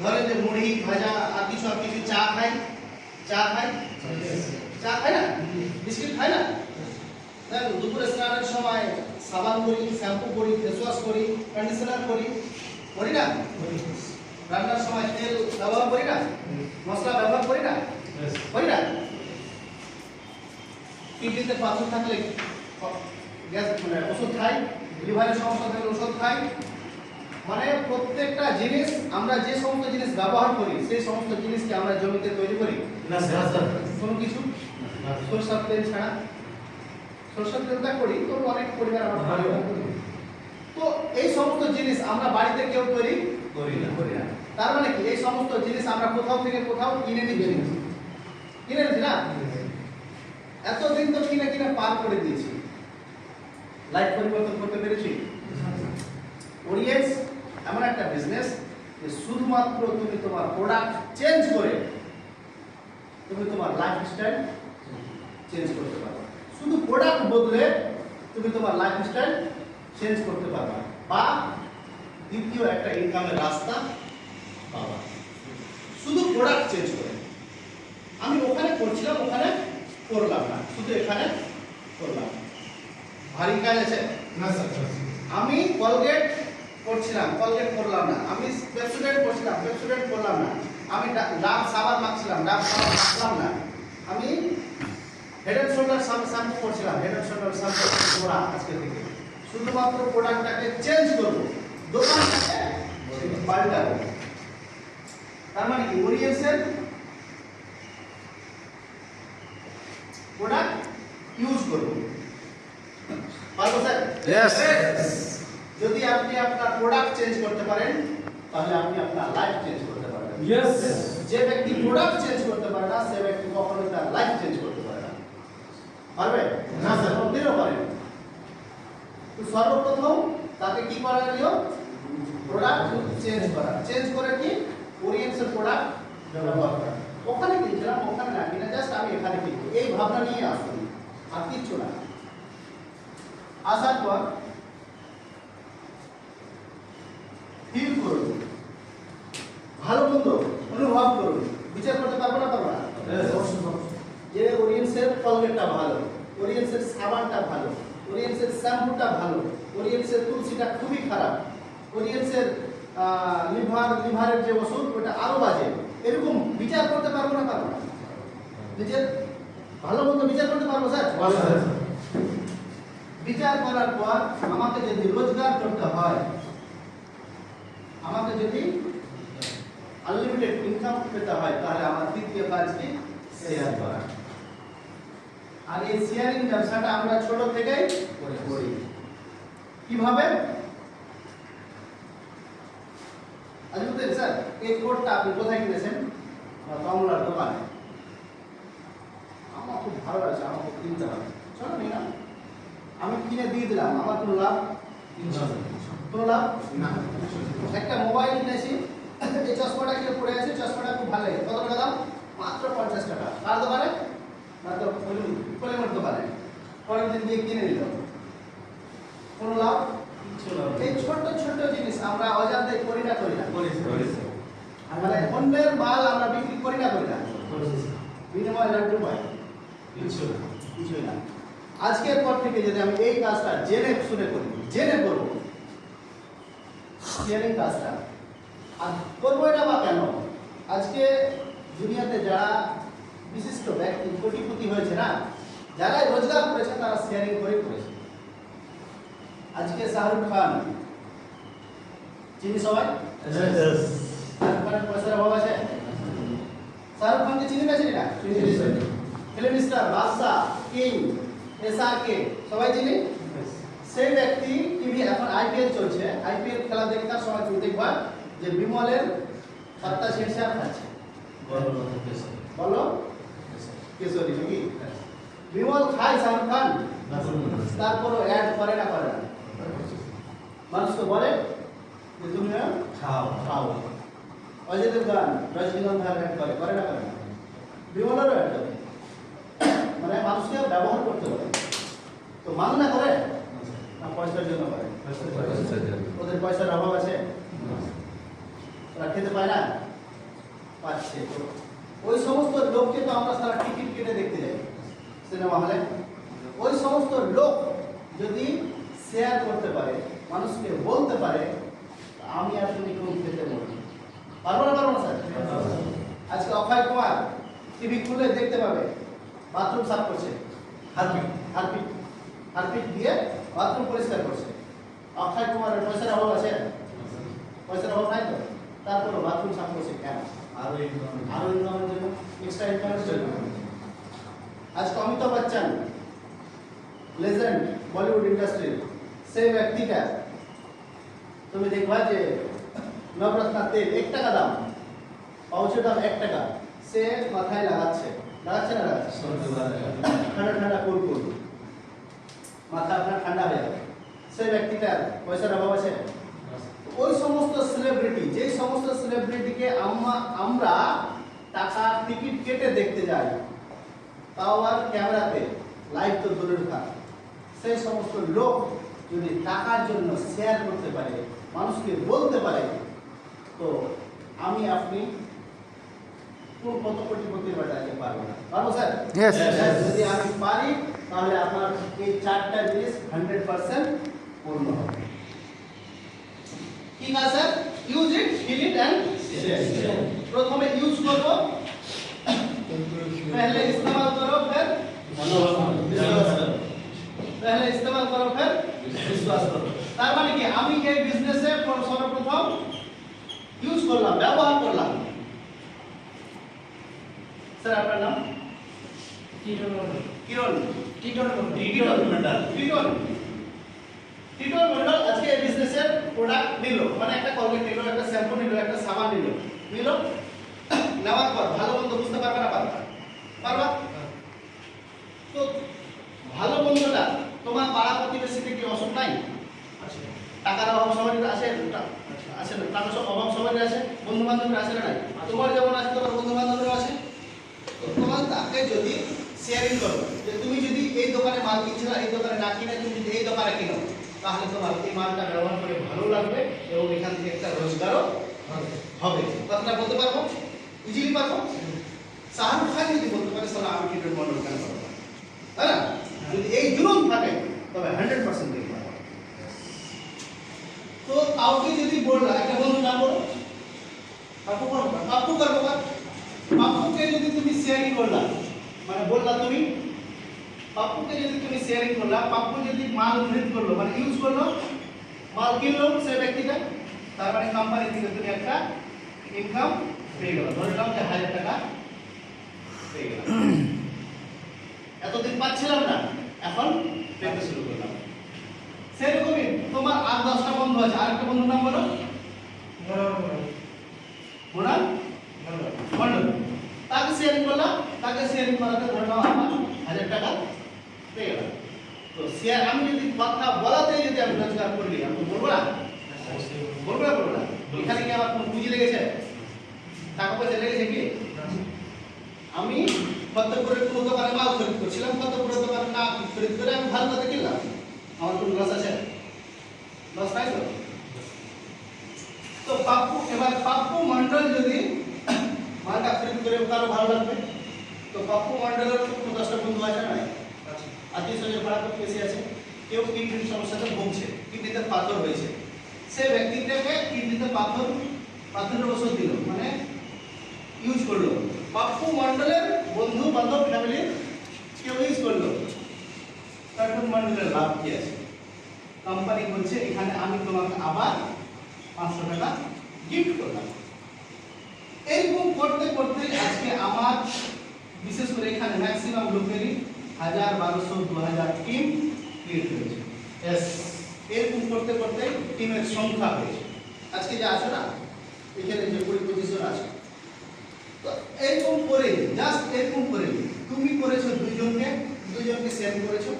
ধরেন যে মুড়ি ভাজা আর কিছু চা খাই, চা খাই, চা খাই না, বিস্কিট খাই না। দেখো দুপুরে স্নানের সময় সাবান করি, শ্যাম্পু করি, ফেস ওয়াশ করি, কন্ডিশনার করি, করি না? রান্নার সময় তেল ব্যবহার করি না, মশলা ব্যবহার করি না, করি না? কিডনিতে পাথর থাকলে গ্যাস মানে ওষুধ খাই, লিভারের সমস্যা থাকলে ওষুধ খাই। মানে প্রত্যেকটা জিনিস আমরা যে সমস্ত জিনিস ব্যবহার করি সেই সমস্ত জিনিসকে আমরা জমিতে তৈরি করি না স্যার, কোনো কিছু সরষের তেল ছাড়া। সরষের তেলটা করি, তবু অনেক পরিবার আমরা ভালো করি। তো এই সমস্ত জিনিস আমরা বাড়িতে কেউ তৈরি করি না। তার মানে কি এই সমস্ত জিনিস আমরা কোথাও থেকে কোথাও কিনে নিচ্ছি না? এতদিন তো কিনে পার করে দিয়েছি, লাইফ পরিবর্তন করতে পেরেছি। ওরিয়েন্টস এমন একটা বিজনেস যে শুধুমাত্র তুমি তোমার প্রোডাক্ট চেঞ্জ করে তুমি তোমার লাইফস্টাইল চেঞ্জ করতে পারবে। শুধু প্রোডাক্ট বদলে তুমি তোমার লাইফস্টাইল চেঞ্জ করতে পারবে বা দ্বিতীয় একটা ইনকামের রাস্তা পাবা, শুধু প্রোডাক্ট চেঞ্জ করে। আমি ওখানে করছিলাম, ওখানে করলাম না, শুধু এখানে করলাম। ভারী কাজ আছে না স্যার? আমি কলগেট করছিলাম, কলগেট করলাম না। আমি পেপসোডেন্ট করছিলাম, পেপসোডেন্ট করলাম না। আমি ডাব সাবান মাখছিলাম, ডাব সাবান মাখলাম না। আমি হেড এন্ড শোল্ডার শ্যাম্পু করছিলাম, হেড এন্ড শোল্ডার শ্যাম্পু করা আজকে থেকে। শুধুমাত্র প্রোডাক্টটাকে চেঞ্জ করবো, দোকানটাকে পাল্টাবো। তার মানে কি ওরিয়েন্টসের প্রোডাক্ট ইউজ করবো, পারবো স্যার? Yes. যদি আপনি আপনার প্রোডাক্ট চেঞ্জ করতে পারেন তাহলে আপনি আপনার লাইফ চেঞ্জ করতে পারবেন। Yes. যে ব্যক্তি প্রোডাক্ট চেঞ্জ করতে পারে না সে ব্যক্তি কখনোই তার লাইফ চেঞ্জ করতে পারে না। পারবে না স্যার? কোনদিনও পারে না। তো সর্বপ্রথম তাকে কি করা হলো? প্রোডাক্ট চেঞ্জ করা। চেঞ্জ করে কি ওরিয়েন্টসের প্রোডাক্ট ব্যবহার করা। ওখানে কিনছিলাম, ওখানে না কিনে জাস্ট আমি এখানে কিনবো, এই ভাবনা নিয়ে আসুন, আর কিচ্ছু না। আসার পর ফিল করুন, ভালো মন্দ অনুভব করুন, বিচার করতে পারবো না পারবো না? যে ওরিয়েন্টসের কলগেটটা ভালো, ওরিয়েন্টসের সাবানটা ভালো, ওরিয়েন্টসের শ্যাম্পুটা ভালো, ওরিয়েন্টসের তুলসীটা খুবই খারাপ, ওরিয়েন্টসের লিভারের যে ওষুধ ওটা আরো বাজে, এরকম বিচার করতে পারবো না পারবো না? নিজের ভালো মন্দ বিচার করতে পারবো স্যার? বিচার করার পর আমাকে যদি রোজগার করতে হয়, আমাকে যদি আনলিমিটেড ইনকাম পেতে হয়, তাহলে আমার তৃতীয় কাজ কি? শেয়ার করা। আর এই শেয়ারিং ব্যবসাটা আমরা ছোট থেকেই করি। কিভাবে? আজ বুঝলেন স্যার, এই কোডটা আপনি কোথায় কিনেছেন? কমলার দোকানে। আমার খুব ভালো লাগছে, আমার খুব কিনতে হবে, চলো নি না, আমি কিনে দিয়ে দিলাম, আমার কোনো লাভ? কোনো লাভ না। একটা মোবাইল কিনেছি, এই চশমাটা কিনে পড়ে আছে, চশমাটা খুব ভালো লাগে, কত টাকা দাম? মাত্র 50 টাকা। কার দোকানে? না তো কলিমর দোকানে। পরের দিন দিয়ে কিনে নিল, কোনো লাভ? এই ছোট ছোট জিনিস আমরা অজান্তে করি না? মানে অন্যের মাল আমরা বিক্রি করি না? বিনিময় লাড্ডু পাই? কিছুই না। আজকের পর থেকে যদি আমি এই কাজটা জেনে শুনে করি, জেনে করবো শেয়ারিং কাজটা, আর করবো এটা বা কেন? আজকে দুনিয়াতে যারা বিশিষ্ট ব্যক্তি কোটিপতি হয়েছে না, যারাই রোজগার করেছে তারা শেয়ারিং করে করেছে। আজকে শাহরুখ খান চিনি সবাই? শাহরুখ খানের পয়সার অভাব আছে? শাহরুখ খানকে চিনি না? চিনি না? ফিল্ম স্টার, বাদশা, কিং, এসআরকে সবাই চিনি। সেই ব্যক্তি টিভি, এখন আইপিএল চলছে, আইপিএল খেলা দেখার সময় তুমি দেখবা যে বিমলের সাতটা শেরশার খাচ্ছে। বলো কেশরী নাকি? বিমল খায় শাহরুখ খান, তারপরও অ্যাড করে না? করে না? মানুষকে বলে যে তুমি খাও খাও। অজয় দেবগান, রজনীগন্ধার অ্যাড করে, করে না? করে না? বিমলেরও অ্যাড করে। মানে মানুষকে ব্যবহার করতে হবে। তো মান না করে না পয়সার জন্য করে? ওদের পয়সার অভাব আছে, ওরা খেতে পায় না। পাচ্ছে। তো ওই সমস্ত লোককে তো আমরা সারা টিকিট কেটে দেখতে যাই সিনেমা হলে। ওই সমস্ত লোক যদি শেয়ার করতে পারে, মানুষকে বলতে পারে, আমি আর তুমি কোন খেতে বলি পারবো না? পারবো না স্যার? আজকে অক্ষয় কুমার টিভি খুলে দেখতে পাবে বাথরুম সাফ করছে, হারপিক দিয়ে বাথরুম পরিষ্কার করছে। অক্ষয় কুমারের পয়সার অভাব আছে? পয়সার অভাব নাই তো, তারপরে বাথরুম সাফ করছে কেন? আরো ইনকামের জন্য, এক্সট্রা ইনকামের জন্য। আজকে অমিতাভ বচ্চন লেজেন্ড বলিউড ইন্ডাস্ট্রির, সেই ব্যক্তিটা তুমি দেখবা যে নবরত্ন তেল 1 টাকা দাম, পাউচের দাম 1 টাকা, সে মাথায় লাগাচ্ছে না লাগাচ্ছে? ঠান্ডা ঠান্ডা কুল মাথা আপনার ঠান্ডা হয়ে যাবে। সেই ব্যক্তিটার পয়সার অভাব আছে? ওই সমস্ত সেলিব্রিটি, যে সমস্ত সেলিব্রিটিকে আমরা টাকা টিকিট কেটে দেখতে যাই, তাও আর ক্যামেরাতে লাইভ তো দূরের থাক, সেই সমস্ত লোক যদি টাকার জন্য শেয়ার করতে পারে, মানুষকে বলতে পারে, তো আমি আপনি কোন কত কোটিপতির বাড়িতে পারবো না? পারবো স্যার? যদি আমি পারি তাহলে আমার এই 4টা জিনিস 100% পূর্ণ হবে। কি কাজ sir? Use it, feel it and share. প্রথমে ইউজ করব, पहले इस्तेमाल करो फिर विश्वास करो, पहले इस्तेमाल करो फिर विश्वास करो। তার মানে কি, আমি এই বিজনেসে সর্বপ্রথম ইউজ করলাম, ব্যবহার করলাম। স্যার আপনার নাম? টিটন মন্ডল আজকে এই বিজনেসের প্রোডাক্ট নিল, মানে একটা কলগেট নিল, একটা শ্যাম্পু নিল, একটা সাবান নিল, নেওয়ার পর ভালো মন্দ বুঝতে পারবে না? পারবা? তো ভালো মন্দটা তোমার পাড়া প্রতিবেশীতে কি অসুখ নাই? টাকার অভাব সবারই আসে না? টাকার অভাব সবারই আছে, বন্ধু বান্ধবের আসে না? তোমার যেমন আছে, তোমার বন্ধু বান্ধবের আছে। তোমার তাকে যদি শেয়ারিং করো, যে তুমি যদি এই দোকানে মাল কিনছো না, এই দোকানে না কিনে তুমি যদি এই দোকানে কিনো, তাহলে তোমার এই মালটা ব্যবহার করে ভালো লাগবে এবং এখান থেকে একটা রোজগারও হবে। কথাটা বলতে পারবো? ইজিলি পারবো? শাহরুখ খান যদি বলতে পারে সালা আমি টিটন মন্ডল কেন পারবো না, তাই না? যদি এই জুলুম থাকে তবে 100% দেখতে পারবো। তো কাউকে যদি বললা, একটা বন্ধু নাম বলো, পাপ্পুকে যদি তুমি শেয়ারিং করলা, মানে বললা তুমি পাপ্পুকে যদি তুমি শেয়ারিং করলা, পাপ্পু যদি মাল খরিদ করলো, মানে ইউজ করলো, মাল কিনলো সে ব্যক্তিটা, তার মানে কোম্পানি থেকে তুমি একটা ইনকাম পেয়ে গেল, ধরে নাও যে 1000 টাকা পেয়ে গেল। এতদিন পাচ্ছিলাম না, এখন পেতে শুরু করলাম। সেরকমই তোমার আর 10টা বন্ধু আছে, আরেকটা বন্ধুর নাম বলো। মন্ডল, তাকে শেয়ারিং করলাম, তাকে শেয়ারিং করাতে ধরে নাও আমার 1000 টাকা পেয়ে গেলাম। তো শেয়ার আমি যদি কথা বলাতে যদি আমি রোজগার করলি, আমি বলবো না? বলবো না? এখানে কি আমার কোন পুঁজি লেগেছে? টাকা পয়সা লেগেছে কি? আমি ফতেপুরের কোনো দোকানে মাল খরিদ করছিলাম, ফতেপুরের দোকানে না খরিদ করে আমি ভালো কথা কিনলাম, আমার কোনো লস আছে? লস নাই তো? তো পাপ্পু মন্ডল যদি মালটা খরিদ করে কারো ভালো লাগবে, তো পাপ্পু মন্ডলের 10টা বন্ধু আছে না? আত্মীয় স্বজন পাড়া প্রতিবেশী আছে, কেউ কিডনির সমস্যাতে ভুগছে, কিডনিতে পাথর হয়েছে, সে ব্যক্তিটাকে কিডনিতে পাথরের ওষুধ দিল, মানে ইউজ করলো। পাপ্পু মন্ডলের বন্ধু বান্ধব ফ্যামিলি কেউ ইউজ করলো, তারপর মন্ডলের লাভ কি আছে? কোম্পানি বলছে এখানে আমি তোমাকে আবার 500 টাকা গিফট করলাম। এরকম করতে করতে আজকে আমার বিশেষ করে এখানে ম্যাক্সিমাম লোকেরই 1000, 1200, 2000 টিম ক্রিয়েট হয়েছে। এরকম করতে করতে টিমের সংখ্যা হয়েছে। আজকে যে আছে না, এখানে যে 20-25 জন আছে, তো এরকম করে জাস্ট এরকম করে তুমি করেছো দুইজনকে শেয়ার করেছো,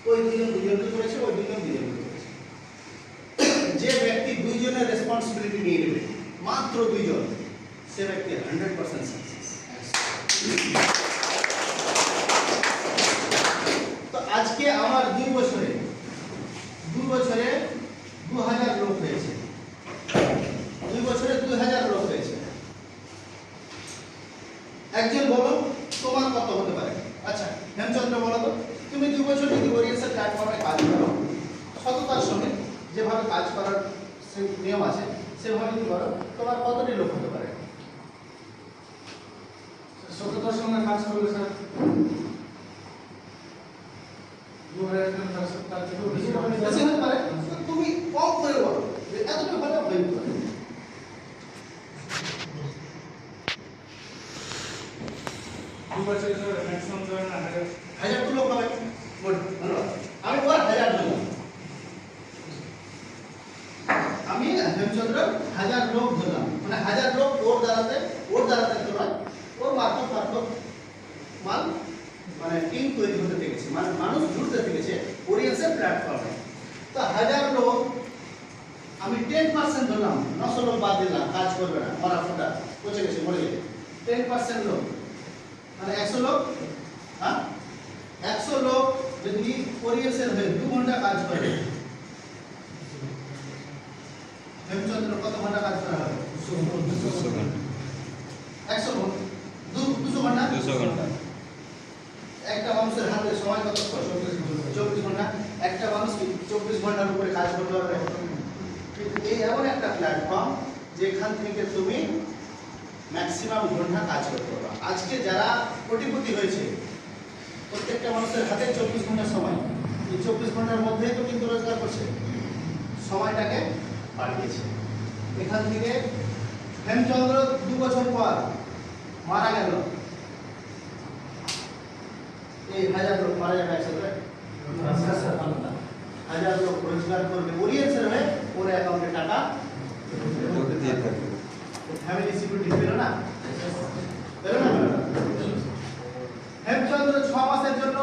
ওই দুইজনকে করেছে, ওই দুইজনকে করেছে। যে ব্যক্তি দুইজনের রেসপন্সিবিলিটি নিয়ে নেবে, মাত্র 2 জন, সে ব্যক্তি 100% সাকসেস। তো আজকে আমার 2 বছরে 2000 লোক হয়েছে, 2 বছরে 2000 লোক হয়েছে। একজন বলো তোমার কত হতে পারে? আচ্ছা হেমচন্দ্র বলো তো, তুমি 2 বছর যদি ওরিয়েন্টেড প্ল্যাটফর্মে কাজ করো, সততার সঙ্গে যেভাবে কাজ করার সেই নিয়ম আছে সেভাবে কি করো, তোমার কতটি লোক হতে পারে? সততার সঙ্গে কাজ করলে স্যার 2000 জন তার থেকেও বেশি হবে। বেশি হতে পারে, তো তুমি কম করে বলো যে এতটা হলে হয়ে যেতে পারে। দু বছরে স্যার ম্যাক্সিমাম ধরেন 1000 তো লোক হবে। গুড, ধন্যবাদ। আমি ওর 1000 ধরলাম, আমি হেমচন্দ্র 1000 লোক ধরলাম, মানে 1000 লোক ওর দ্বারাতে তো নয়, ওর মারফত মাল মানে টিম তৈরি হতে থেকেছে, মানে মানুষ জুড়তে থেকেছে ওরিয়েন্টেড প্ল্যাটফর্মে। তো 1000 লোক আমি 10% ধরলাম, 900 লোক বাদ দিলাম, কাজ করবে না, মরা ফোটা পচে গেছে, মরে গেছে। 10% লোক মানে 100 লোক, হ্যাঁ 100 লোক যদি ওরিয়েন্টেড হয়ে 2 ঘন্টা কাজ করে, হেমচন্দ্র কত ঘন্টা কাজ করা হবে? 200 ঘন্টা 100 ঘন্টা 200 ঘন্টা 200 ঘন্টা একটা মানুষের হাতে সময় কত? 24 ঘন্টা। একটা মানুষ কি 24 ঘন্টার উপরে কাজ করতে পারবে? কিন্তু এই এমন একটা প্ল্যাটফর্ম যেখান থেকে তুমি ম্যাক্সিমাম ঘন্টা কাজ করতে পারবে। আজকে যারা কোটিপতি হয়েছে প্রত্যেকটা মানুষের হাতে 24 ঘন্টা সময়, এই 24 ঘন্টার মধ্যেই তো কিন্তু রোজগার করছে, সময়টাকে বাড়িয়েছে। এখান থেকে হেমচন্দ্র 2 বছর পর মারা গেল, এই 1000 লোক মারা যাবে একসাথে, 1000 লোক রোজগার করবে ওরিয়েন্টেড হয়ে, ওর অ্যাকাউন্টে টাকা দিয়ে থাকবে। ফ্যামিলি সিকিউরিটি পেল না, পেল না? হেমচন্দ্র 6 মাসের জন্য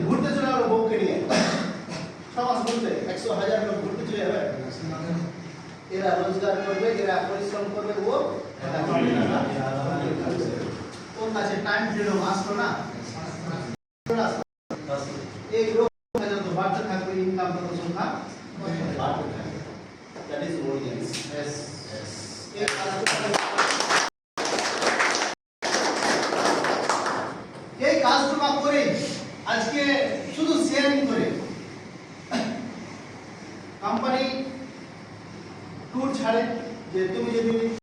ঘুরতে চলে গেল বউকে নিয়ে, 6 মাস ঘুরতে, 100,000 লোক ঘুরতে চলে যাবে, এরা রোজগার করবে, এরা পরিশ্রম করবে, ও ওর কাছে টাইম ফ্রিডম আসলো না, এই লোক যত বাড়তে থাকবে ইনকাম তত সংখ্যা বাড়তে থাকবে। That is audience. এই কাজটা করে আজকে শুধু শেয়ারিং করে কোম্পানি ট্যুর ছাড়ে যে তুমি যদি